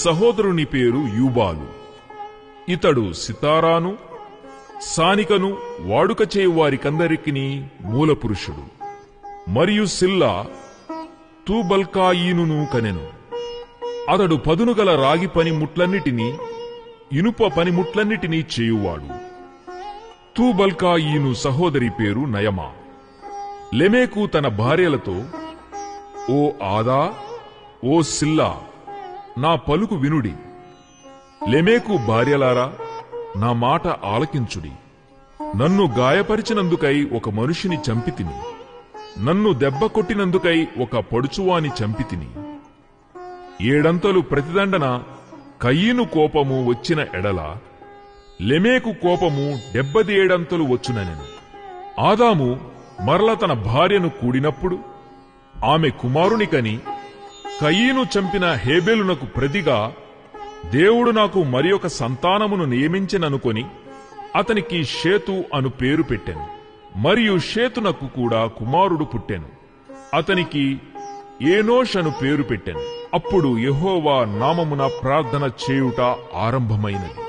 సహోదరుని పేరు యూబాలు. ఇతడు సితారాను సానికను వాడుక చేయువారికందరికీ మూలపురుషుడు. మరియు సిల్లా తూబల్కాయీనును కనెను. అతడు పదునుగల రాగి పనిముట్లన్నిటినీ ఇనుప పనిముట్లన్నిటినీ చేయువాడు. తూబల్కాయీను సహోదరి పేరు నయమా. లెమెకు తన భార్యలతో, ఓ ఆదా, ఓ సిల్లా, నా పలుకు వినుడి. లెమెకు భార్యలారా, నా మాట ఆలకించుడి. నన్ను గాయపరిచినందుకై ఒక మనిషిని చంపితిని. నన్ను దెబ్బ కొట్టినందుకై ఒక పడుచువాని చంపితిని. 7 ప్రతిదండన కయీను కోపము వచ్చిన ఎడల లెమెకు కోపము 77 వచ్చుననెను. ఆదాము మరల తన భార్యను కూడినప్పుడు ఆమె కుమారుని కని, కయీను చంపిన హేబెలునకు ప్రతిగా దేవుడు నాకు మరి ఒక సంతానమును నియమించెననుకొని అతనికి షేతు అను పేరు పెట్టెను. మరియు షేతునకు కూడా కుమారుడు పుట్టెను. అతనికి ఏనోష్ అను పేరు పెట్టెను. అప్పుడు యెహోవా నామమున ప్రార్థన చేయుట ఆరంభమైనది.